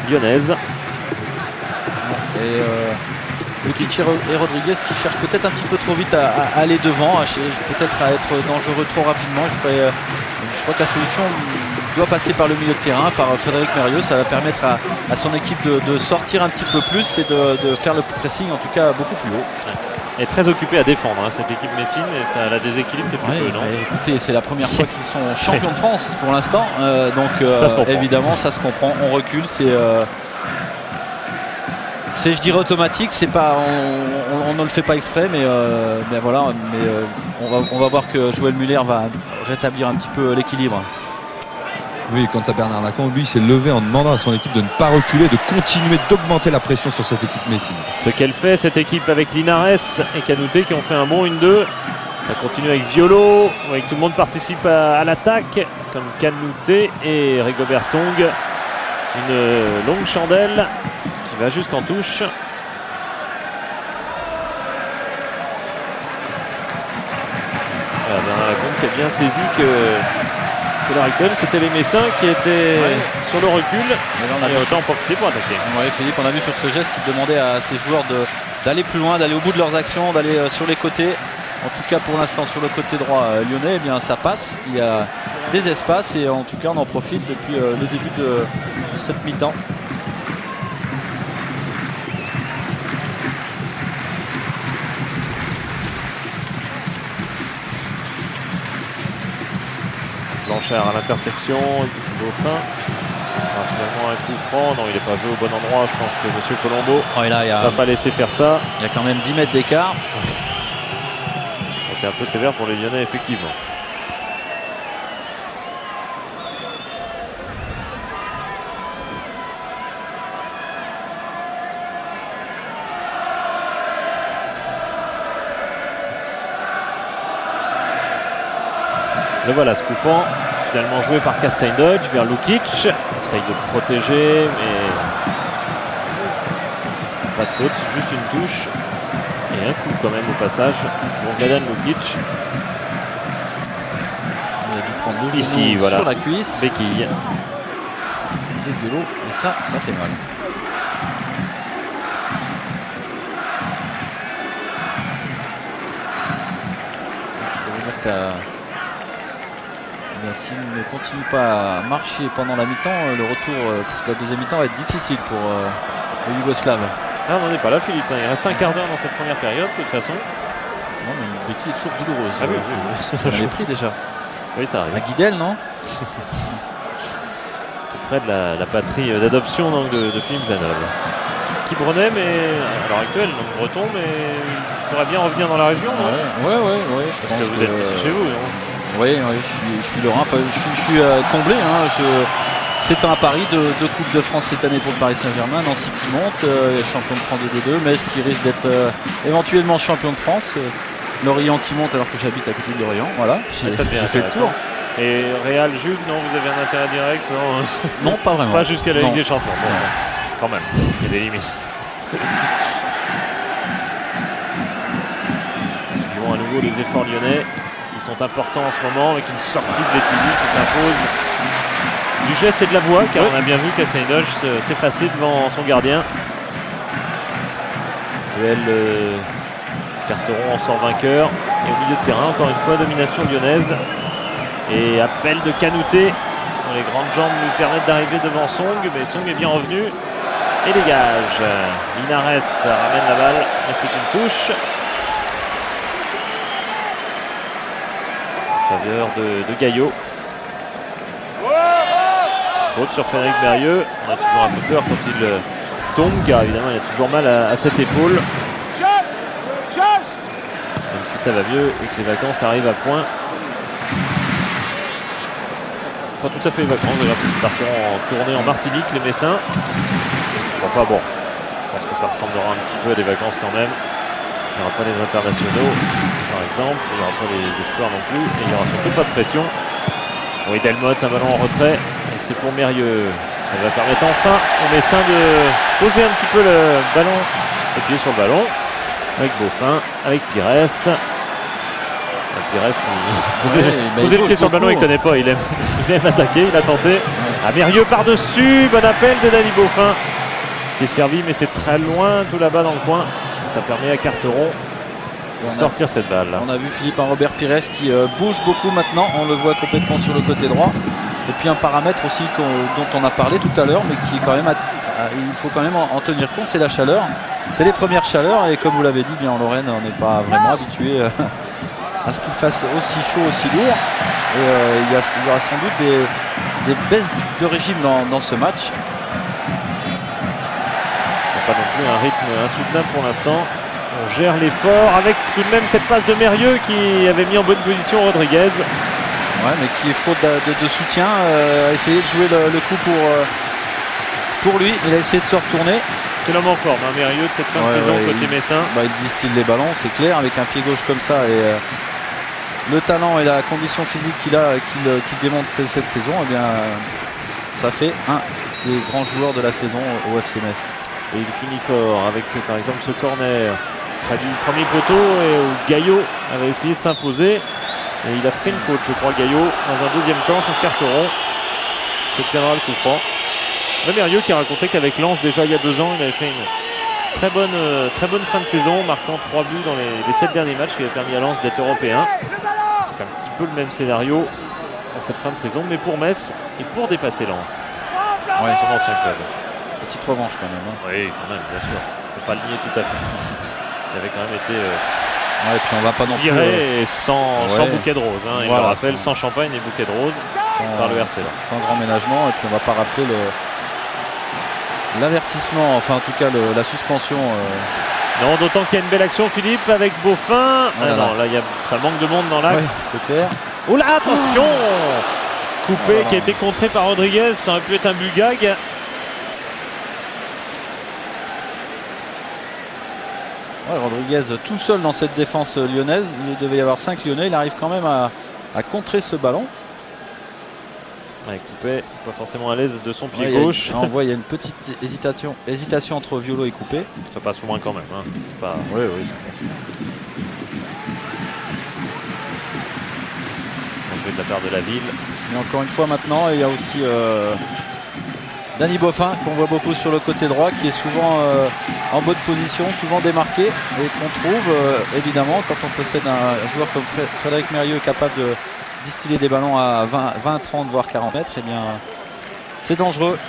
lyonnaise. Et Lukic et Rodriguez qui cherchent peut-être un petit peu trop vite à aller devant, peut-être à être dangereux trop rapidement. Je crois que la solution doit passer par le milieu de terrain, par Frédéric Mérieux. Ça va permettre à son équipe de sortir un petit peu plus et de faire le pressing en tout cas beaucoup plus haut. Elle est très occupée à défendre cette équipe messine et ça la déséquilibre quelque peu, non ? Écoutez, c'est la première fois qu'ils sont champions de France pour l'instant, donc ça évidemment ça se comprend. On recule, c'est je dirais automatique, c'est pas on ne le fait pas exprès, mais voilà, on va voir que Joël Muller va rétablir un petit peu l'équilibre. Oui, quant à Bernard Lacombe, lui, il s'est levé en demandant à son équipe de ne pas reculer, de continuer d'augmenter la pression sur cette équipe messine. Ce qu'elle fait, cette équipe, avec Linares et Kanouté qui ont fait un bon 1-2. Ça continue avec Violo, avec tout le monde participe à l'attaque, comme Kanouté et Rigobert Song. Une longue chandelle qui va jusqu'en touche. Voilà, Bernard Lacombe qui a bien saisi que Larrington, c'était les Messins qui étaient sur le recul. Et autant en profiter pour attaquer. Oui, Philippe, on a vu sur ce geste qu'il demandait à ses joueurs d'aller plus loin, d'aller au bout de leurs actions, d'aller sur les côtés. En tout cas, pour l'instant, sur le côté droit lyonnais, eh bien, ça passe. Il y a des espaces et en tout cas, on en profite depuis le début de cette mi-temps. Blanchard à l'intersection, Dauphin. Ce sera finalement un coup franc. Non, il n'est pas joué au bon endroit. Je pense que M. Colombo ne va pas laisser faire ça. Il y a quand même 10 mètres d'écart. C'était un peu sévère pour les Lyonnais, effectivement. Le voilà, ce coup franc, finalement joué par Castein-Deutsch vers Lukic. Essaye de le protéger, mais pas de faute, juste une touche. Et un coup quand même au passage. Bon, Vladan Lukic. Il a dû prendre deux ici, genoux voilà, sur la cuisse. Béquille. Des vélos, et ça fait mal. Je peux vous dire que s'il ne continue pas à marcher pendant la mi-temps, le retour pour la deuxième mi-temps va être difficile pour le Yougoslave. Ah, on n'en est pas là, Philippe. Il reste un quart d'heure dans cette première période, de toute façon. Non, mais Béquille est toujours douloureuse. Ah oui, on l'avait pris déjà. Oui, ça arrive. À Guidel, non? Tout près de la patrie d'adoption donc, de Philippe Janol. Qui Brunet, mais à l'heure actuelle, donc breton, mais il pourrait bien revenir dans la région, non? Ouais. Parce que vous êtes ici chez vous, non? Oui, je suis lorrain. Enfin, je suis comblé. Hein. C'est un pari de Coupe de France cette année pour le Paris Saint-Germain. Nancy qui monte, champion de France de D2, Metz qui risque d'être éventuellement champion de France. Lorient qui monte alors que j'habite à côté de Lorient. Voilà, ça devient j'ai fait le tour. Et Real, Juve, non, vous avez un intérêt direct? Non, non, pas vraiment. Pas jusqu'à la Ligue des Champions. Bon, quand même, il y a des limites. Suivons à nouveau les efforts lyonnais qui sont importants en ce moment avec une sortie de Letizia qui s'impose du geste et de la voix, car on a bien vu qu'Assainoge s'effaçait devant son gardien. Duel Carteron en sort vainqueur et au milieu de terrain encore une fois domination lyonnaise et appel de Kanouté dont les grandes jambes lui permettent d'arriver devant Song, mais Song est bien revenu et dégage. Linares ramène la balle mais c'est une touche en faveur de Gaillot. Faute sur Frédéric Mérieux. On a toujours un peu peur quand il tombe car évidemment il a toujours mal à cette épaule. Même si ça va mieux et que les vacances arrivent à point. Pas tout à fait les vacances d'ailleurs, parce qu'ils partiront en tournée en Martinique les Messins. Enfin bon, je pense que ça ressemblera un petit peu à des vacances quand même. Il n'y aura pas les internationaux par exemple, il n'y aura pas les espoirs non plus, et il n'y aura surtout pas de pression. Oui, Delmotte, un ballon en retrait, et c'est pour Mérieux. Ça va permettre enfin aux Messins de poser un petit peu le ballon, les pieds sur le ballon, avec Beaufin, avec Pires. Pires, poser le pied sur le ballon, il ne connaît pas, il aime attaquer, il a tenté. Ah, Mérieux par-dessus, bon appel de Dany Beaufin, qui est servi, mais c'est très loin, tout là-bas dans le coin. Ça permet à Carteron de sortir cette balle. On a vu Philippe Robert Pires qui bouge beaucoup maintenant, on le voit complètement sur le côté droit. Et puis un paramètre aussi dont on a parlé tout à l'heure, mais qui est quand même, il faut quand même en tenir compte, c'est la chaleur. C'est les premières chaleurs et comme vous l'avez dit, bien en Lorraine, on n'est pas vraiment habitué à ce qu'il fasse aussi chaud, aussi lourd. Et il y aura sans doute des baisses de régime dans ce match. Pas non plus un rythme insoutenable pour l'instant. On gère l'effort avec tout de même cette passe de Mérieux qui avait mis en bonne position Rodriguez. Ouais, mais qui est faute de soutien, a essayé de jouer le coup pour lui. Il a essayé de se retourner. C'est l'homme en forme, hein, Mérieux de cette fin de saison côté Messin. Il distille les ballons, c'est clair, avec un pied gauche comme ça et le talent et la condition physique qu'il a, qu'il démontre cette saison, eh bien, ça fait un des grands joueurs de la saison au FC Metz. Et il finit fort avec par exemple ce corner près du premier poteau et où Gaillot avait essayé de s'imposer. Et il a fait une faute, je crois, Gaillot, dans un deuxième temps sur Carteron, qui obtiendra le coup franc. Mérieux qui a raconté qu'avec Lens, déjà il y a 2 ans, il avait fait une très bonne fin de saison, marquant 3 buts dans les 7 derniers matchs, qui avait permis à Lens d'être européen. C'est un petit peu le même scénario dans cette fin de saison, mais pour Metz et pour dépasser Lens. Ouais. Son ancien club. Petite revanche quand même. Hein. Oui, quand même, bien sûr. Il ne faut pas le nier tout à fait. Il avait quand même été et puis on va pas non plus viré sans bouquet de roses. Hein, il le rappelle, sans champagne et bouquet de roses par le RC. Sans grand ménagement. Et puis on va pas rappeler l'avertissement, enfin en tout cas la suspension. Non, d'autant qu'il y a une belle action, Philippe, avec Beaufin. Non, là, ça manque de monde dans l'axe. Ouais, c'est clair. Oula, attention, coupé qui a été contré par Rodriguez. Ça aurait pu être un Bugag. Ouais, Rodriguez tout seul dans cette défense lyonnaise. Il devait y avoir 5 Lyonnais. Il arrive quand même à contrer ce ballon. Ouais, Coupé, pas forcément à l'aise de son pied gauche. On voit il y a une petite hésitation entre Violo et Coupé. Ça passe loin quand même. Hein. Pas... Oui. On jouait de la part de la ville. Mais encore une fois maintenant, il y a aussi Dany Beaufin qu'on voit beaucoup sur le côté droit, qui est souvent en bonne position, souvent démarqué, et qu'on trouve évidemment quand on possède un joueur comme Frédéric Mérieux capable de distiller des ballons à 20, 30 voire 40 mètres, et bien c'est dangereux.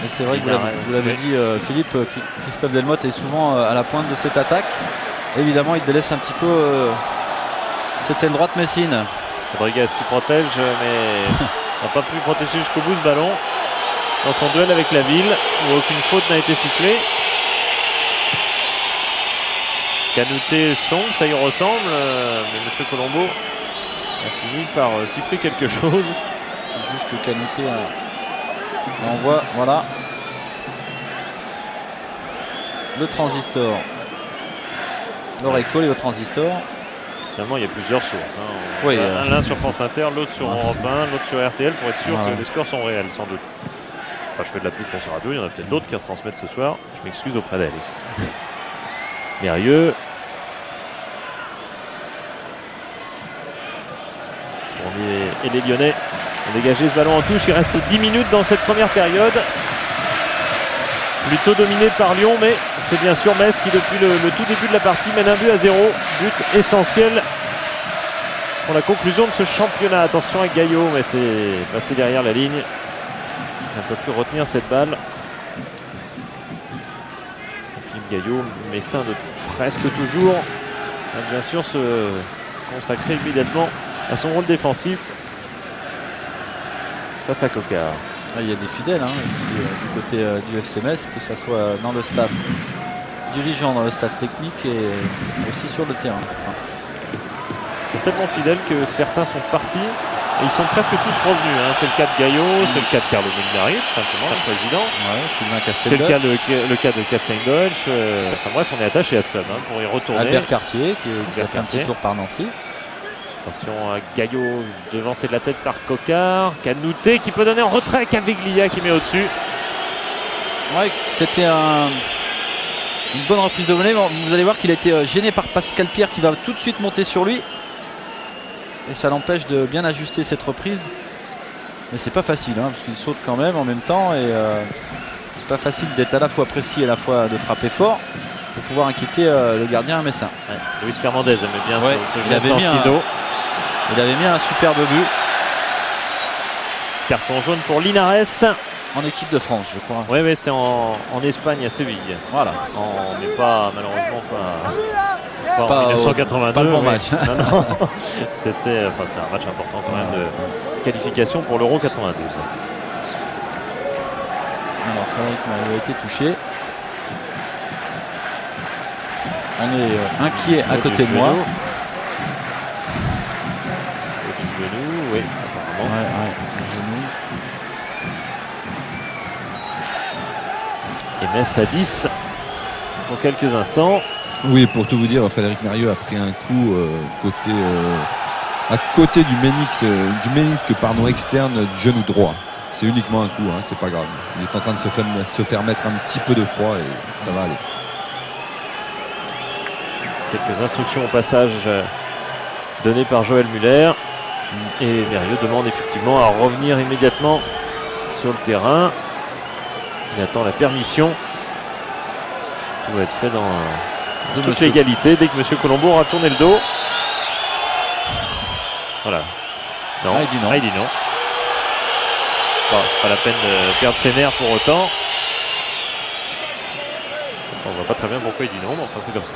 Et c'est vrai que vous l'avez dit, Philippe, Christophe Delmotte est souvent à la pointe de cette attaque. Évidemment il délaisse un petit peu cette aile droite messine. Rodriguez qui protège, mais n'a pas pu protéger jusqu'au bout ce ballon dans son duel avec la ville où aucune faute n'a été sifflée. Canouté Song, ça y ressemble, mais M. Colombo a fini par siffler quelque chose. C'est juste que Canouté envoie, voilà, le transistor. L'oreille collée au transistor. Finalement, il y a plusieurs sources. Oui, l'un sur France Inter, l'autre sur Europe 1, l'autre sur RTL pour être sûr que les scores sont réels, sans doute. Enfin, je fais de la pub pour ce radio, il y en a peut-être d'autres qui retransmettent ce soir. Je m'excuse auprès d'elle. Mérieux. Et les Lyonnais ont dégagé ce ballon en touche. Il reste 10 minutes dans cette première période. Plutôt dominé par Lyon, mais c'est bien sûr Metz qui, depuis le tout début de la partie, mène 1-0. But essentiel pour la conclusion de ce championnat. Attention à Gaillot, mais c'est passé derrière la ligne. Il ne peut plus retenir cette balle. Philippe Gaillot, messin de presque toujours, va bien sûr se consacrer immédiatement à son rôle défensif face à Cocard. Il y a des fidèles ici, du côté du FC Metz, que ce soit dans le staff dirigeant, dans le staff technique et aussi sur le terrain. Ils sont tellement fidèles que certains sont partis et ils sont presque tous revenus. C'est le cas de Gaillot, c'est le cas de Carlo Molinari, tout simplement, le président. Sylvain C'est Castel. le cas de Castaing-Deutsch. Enfin bref, on est attaché à ce club pour y retourner. Albert Cartier qui a fait un petit tour par Nancy. Attention à Gaillot, devancé de la tête par Cocard. Canouté qui peut donner en retrait. Caviglia qui met au-dessus. Ouais, c'était une bonne reprise de volée. Vous allez voir qu'il a été gêné par Pascal Pierre qui va tout de suite monter sur lui. Et ça l'empêche de bien ajuster cette reprise. Mais c'est pas facile parce qu'il saute quand même en même temps. Et c'est pas facile d'être à la fois précis et à la fois de frapper fort pour pouvoir inquiéter le gardien messin. Ouais, Luis Fernandez aimait bien ce geste en ciseaux. Il avait mis un superbe but. Carton jaune pour Linares. En équipe de France, je crois. Oui, c'était en Espagne, à Séville. Voilà. Mais pas, malheureusement, pas en 1982. Pas le bon match. Non. C'était un match important quand même de qualification pour l'Euro 92. Alors, Frédéric Mario a été touché. On est inquiet à côté de moi. Du genou, oui, apparemment. Ouais, genou. Et Metz à 10 pour quelques instants. Oui, pour tout vous dire, Frédéric Mérieux a pris un coup à côté du ménisque externe du genou droit. C'est uniquement un coup, c'est pas grave. Il est en train de se faire mettre un petit peu de froid et ça va aller. Quelques instructions au passage données par Joël Muller. Et Mérieux demande effectivement à revenir immédiatement sur le terrain. Il attend la permission. Tout va être fait dans toute légalité dès que M. Colombo aura tourné le dos. Voilà. Non. Il dit non. Il dit non. Bon, c'est pas la peine de perdre ses nerfs pour autant. Enfin, on voit pas très bien pourquoi il dit non, mais enfin c'est comme ça.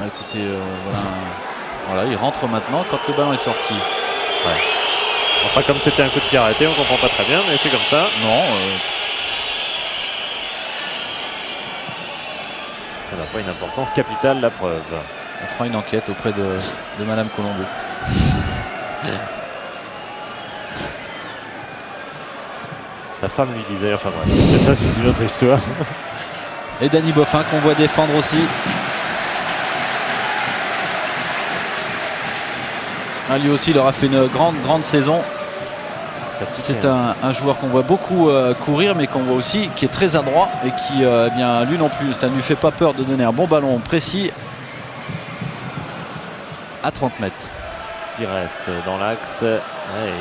Écoutez, voilà, il rentre maintenant quand le ballon est sorti. Ouais. Enfin, comme c'était un coup de pied arrêté, on comprend pas très bien, mais c'est comme ça. Non. Ça n'a pas une importance capitale, la preuve. On fera une enquête auprès de Madame Colombo. Sa femme lui disait, enfin bref, c'est une autre histoire. Et Danny Boffin qu'on voit défendre aussi. Lui aussi, il aura fait une grande saison. C'est un joueur qu'on voit beaucoup courir, mais qu'on voit aussi qui est très adroit et qui, lui non plus, ça ne lui fait pas peur de donner un bon ballon précis à 30 mètres. Pires dans l'axe. Ouais,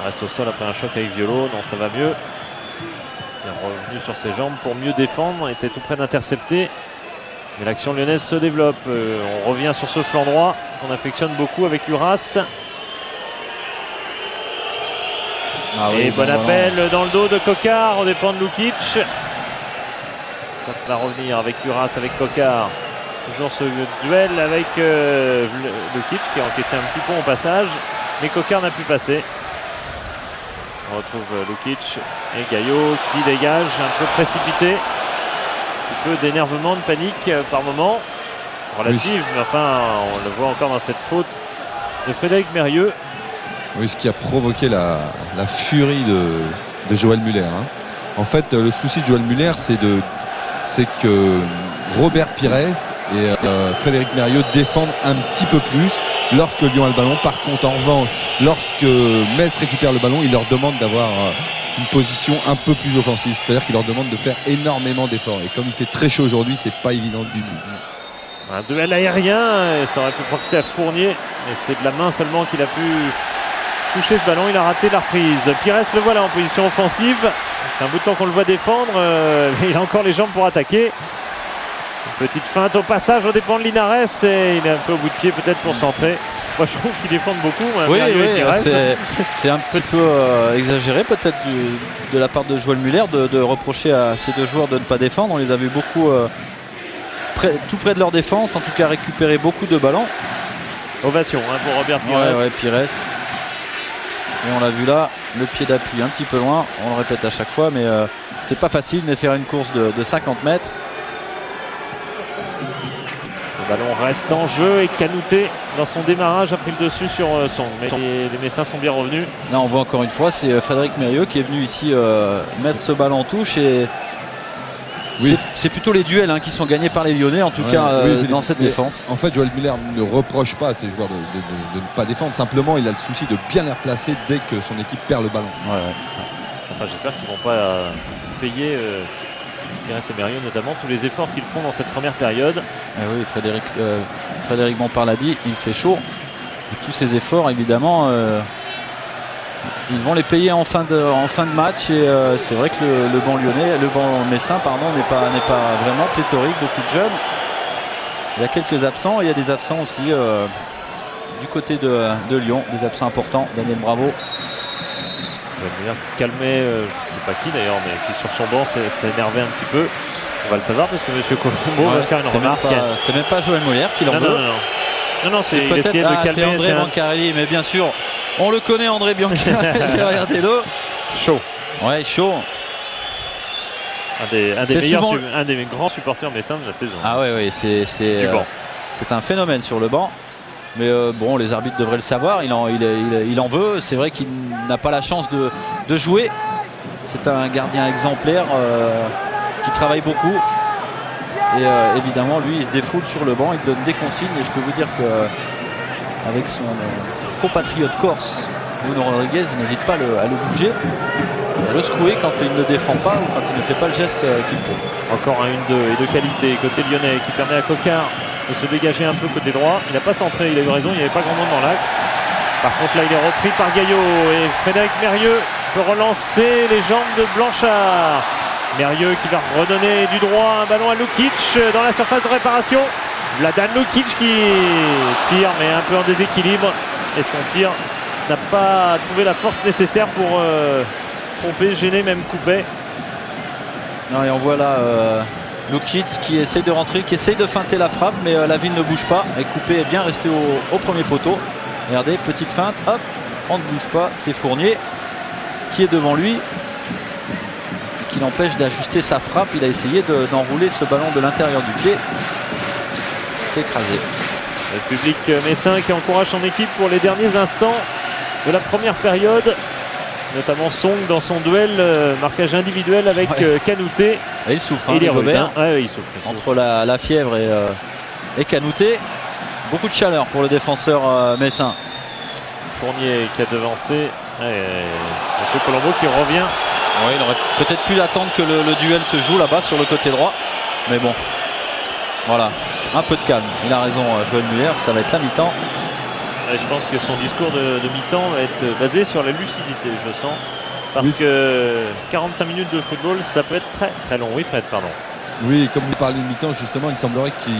il reste au sol après un choc avec Violo. Non, ça va mieux. Il est revenu sur ses jambes pour mieux défendre. Il était tout près d'intercepter. Mais l'action lyonnaise se développe. On revient sur ce flanc droit qu'on affectionne beaucoup avec Uras. Et bon appel dans le dos de Cocard. On dépend de Lukic. Ça va revenir avec Uras, avec Cocard. Toujours ce duel avec Lukic qui a encaissé un petit pont au passage, mais Coquart n'a pu passer. On retrouve Lukic et Gaillot qui dégage, un peu précipité. Un petit peu d'énervement, de panique par moment. Relative, mais enfin, on le voit encore dans cette faute de Frédéric Mérieux. Oui, ce qui a provoqué la furie de Joël Muller. Hein. En fait, le souci de Joël Muller, c'est que Robert Pires et Frédéric Mérieux défendent un petit peu plus lorsque Lyon a le ballon. Par contre, en revanche, lorsque Metz récupère le ballon, il leur demande d'avoir une position un peu plus offensive. C'est-à-dire qu'il leur demande de faire énormément d'efforts. Et comme il fait très chaud aujourd'hui, c'est pas évident du tout. Un duel aérien, et ça aurait pu profiter à Fournier, mais c'est de la main seulement qu'il a pu toucher ce ballon. Il a raté la reprise. Pires le voilà en position offensive. C'est un bout de temps qu'on le voit défendre, mais il a encore les jambes pour attaquer. Une petite feinte au passage aux dépens de Linares, et il est un peu au bout de pied peut-être pour centrer. Moi je trouve qu'ils défendent beaucoup. Oui, c'est un petit peu exagéré peut-être de la part de Joël Muller de reprocher à ces deux joueurs de ne pas défendre. On les a vus beaucoup tout près de leur défense, en tout cas récupérer beaucoup de ballons. Ovation pour Robert Pires. Ouais, Pires. Et on l'a vu là, le pied d'appui un petit peu loin, on le répète à chaque fois, mais c'était pas facile de faire une course de 50 mètres. Le ballon reste en jeu et Canouté dans son démarrage a pris le dessus sur Song. Mais les Messins sont bien revenus. Là on voit encore une fois, c'est Frédéric Mérieux qui est venu ici mettre ce ballon en touche et oui. C'est plutôt les duels qui sont gagnés par les Lyonnais en tout cas dans cette défense. En fait Joël Muller ne reproche pas à ses joueurs de ne pas défendre, simplement il a le souci de bien les replacer dès que son équipe perd le ballon. Enfin j'espère qu'ils ne vont pas payer Pires et Mérieux notamment tous les efforts qu'ils font dans cette première période. Oui, Frédéric Bompard l'a dit, il fait chaud et tous ces efforts évidemment ils vont les payer en fin de match et c'est vrai que le banc messin n'est pas vraiment pléthorique, beaucoup de jeunes. Il y a quelques absents, il y a des absents aussi du côté de Lyon, des absents importants. Daniel Bravo. Qui calmait, je ne sais pas qui d'ailleurs, mais qui sur son banc s'est énervé un petit peu. On va le savoir parce que M. Colombo va faire une remarque. C'est même pas Joël Muller qui l'en veut. Non, c'est il essayait de calmer. C'est André Bancarelli, mais bien sûr, on le connaît, André Bancarelli. Regardez-le. Chaud. Ouais, chaud. Un des grands supporters messins de la saison. Ah oui, c'est un phénomène sur le banc. Mais bon, les arbitres devraient le savoir. Il en veut. C'est vrai qu'il n'a pas la chance de jouer. C'est un gardien exemplaire qui travaille beaucoup. Et évidemment, lui, il se défoule sur le banc. Il donne des consignes. Et je peux vous dire qu'avec son compatriote corse, Bruno Rodriguez, il n'hésite pas à le bouger, à le secouer quand il ne défend pas ou quand il ne fait pas le geste qu'il faut. Encore un 1-2 et de qualité côté lyonnais qui permet à Coquart de se dégager un peu côté droit. Il n'a pas centré, il a eu raison, il n'y avait pas grand monde dans l'axe. Par contre là il est repris par Gaillot et Frédéric Mérieux peut relancer les jambes de Blanchard. Mérieux qui va redonner du droit un ballon à Lukic dans la surface de réparation. Vladan Lukic qui tire mais un peu en déséquilibre et son tir n'a pas trouvé la force nécessaire pour tromper, gêner, même couper. Non, et on voit là Lukic qui essaye de rentrer, qui essaye de feinter la frappe, mais la ville ne bouge pas. Et Coupé est bien resté au premier poteau. Regardez, petite feinte, hop, on ne bouge pas. C'est Fournier qui est devant lui, qui l'empêche d'ajuster sa frappe. Il a essayé d'enrouler ce ballon de l'intérieur du pied. C'est écrasé. Le public messin qui encourage son équipe pour les derniers instants de la première période. Notamment Song dans son duel, marquage individuel avec Canouté. Et il souffre, il est Robert. Il souffre. Entre la fièvre et Canouté. Beaucoup de chaleur pour le défenseur messin. Fournier qui a devancé. Monsieur Colombo qui revient. Oui, il aurait peut-être pu attendre que le duel se joue là-bas sur le côté droit. Mais bon, voilà, un peu de calme. Il a raison, Joël Muller, ça va être la mi-temps. Je pense que son discours de mi-temps va être basé sur la lucidité, je sens. Parce que 45 minutes de football, ça peut être très très long. Oui, Fred, pardon. Oui, comme vous parlez de mi-temps, justement, il semblerait qu'il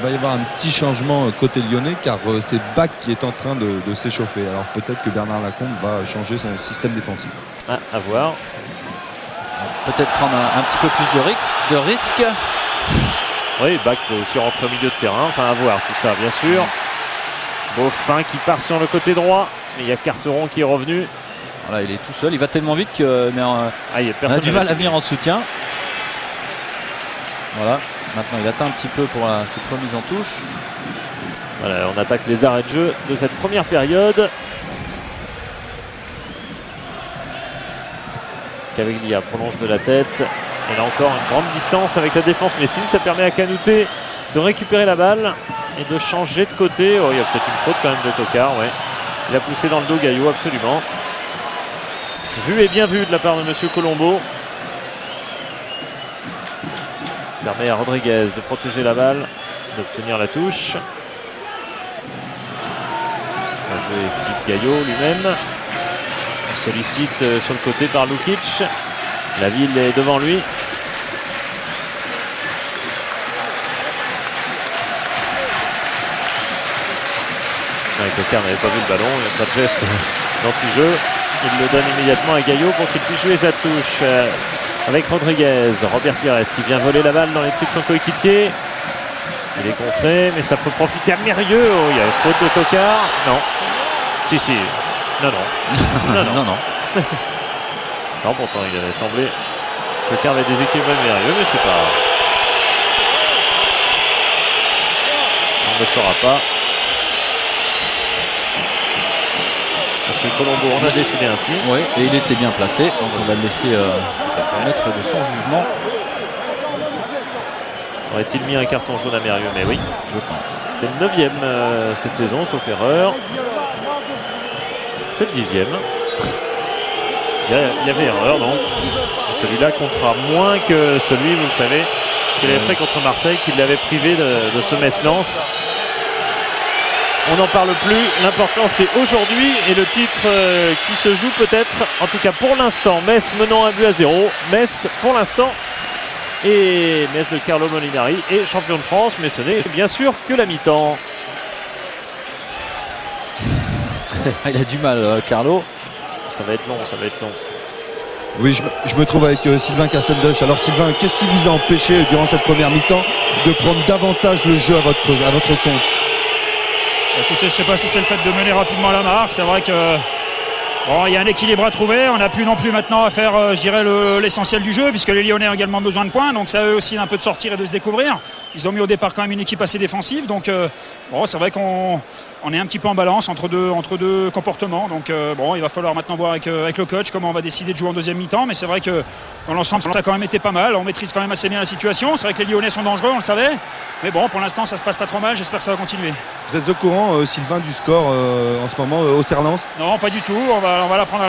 va y avoir un petit changement côté lyonnais, car c'est Bach qui est en train de s'échauffer. Alors peut-être que Bernard Lacombe va changer son système défensif. À voir. Peut-être prendre un petit peu plus de risque. Oui, Bach peut aussi rentrer au milieu de terrain. Enfin, à voir tout ça, bien sûr. Beaufin qui part sur le côté droit. Mais il y a Carteron qui est revenu. Voilà, il est tout seul. Il va tellement vite que on a du mal à venir en soutien. Voilà. Maintenant, il atteint un petit peu pour cette remise en touche. Voilà, on attaque les arrêts de jeu de cette première période. Caviglia prolonge de la tête. Et là encore une grande distance avec la défense messine. Ça permet à Canouté de récupérer la balle et de changer de côté. Oh, il y a peut-être une faute quand même de Tocard. Ouais. Il a poussé dans le dos Gaillot, absolument. Vu et bien vu de la part de Monsieur Colombo. Permet à Rodriguez de protéger la balle, d'obtenir la touche. Va jouer Philippe Gaillot lui-même. Sollicite sur le côté par Lukic. La ville est devant lui. Tocard n'avait pas vu le ballon, il n'y a pas de geste d'anti-jeu. Il le donne immédiatement à Gaillot pour qu'il puisse jouer sa touche avec Rodriguez. Robert Pires qui vient voler la balle dans les pieds de son coéquipier. Il est contré, mais ça peut profiter à Mérieux. Oh, il y a une faute de Tocard. Non. Si. Non. non. Non, pourtant il avait semblé que Tocard avait déséquilibré Mérieux, mais c'est pas. On ne saura pas. Monsieur Colombo en a décidé ainsi. Oui, et il était bien placé, donc on va le laisser maître de son jugement. Aurait-il mis un carton jaune à Mérieux? Mais oui, je pense. C'est le 9e cette saison, sauf erreur. C'est le 10e. Il y avait erreur donc. Celui-là comptera moins que celui, vous le savez, qu'il avait pris contre Marseille, qui l'avait privé de ce Metz-Lens. On n'en parle plus, l'important c'est aujourd'hui et le titre qui se joue peut-être, en tout cas pour l'instant. Metz menant 1-0. Metz pour l'instant, et Metz de Carlo Molinari est champion de France, mais ce n'est bien sûr que la mi-temps. Il a du mal, Carlo. Ça va être long. Oui, je me trouve avec Sylvain Castendoche. Alors Sylvain, qu'est-ce qui vous a empêché durant cette première mi-temps de prendre davantage le jeu à votre compte? Écoutez, je ne sais pas si c'est le fait de mener rapidement la marque. C'est vrai que il y a un équilibre à trouver. On n'a plus non plus maintenant à faire, je dirais, l'essentiel du jeu, puisque les Lyonnais ont également besoin de points. Donc c'est à eux aussi un peu de sortir et de se découvrir. Ils ont mis au départ quand même une équipe assez défensive. Donc c'est vrai qu'on est un petit peu en balance entre deux comportements. Donc il va falloir maintenant voir avec le coach comment on va décider de jouer en deuxième mi-temps. Mais c'est vrai que dans l'ensemble, ça a quand même été pas mal. On maîtrise quand même assez bien la situation. C'est vrai que les Lyonnais sont dangereux, on le savait. Mais bon, pour l'instant, ça se passe pas trop mal. J'espère que ça va continuer. Vous êtes au courant, Sylvain, du score en ce moment au Cerlens? Non, pas du tout. On va l'apprendre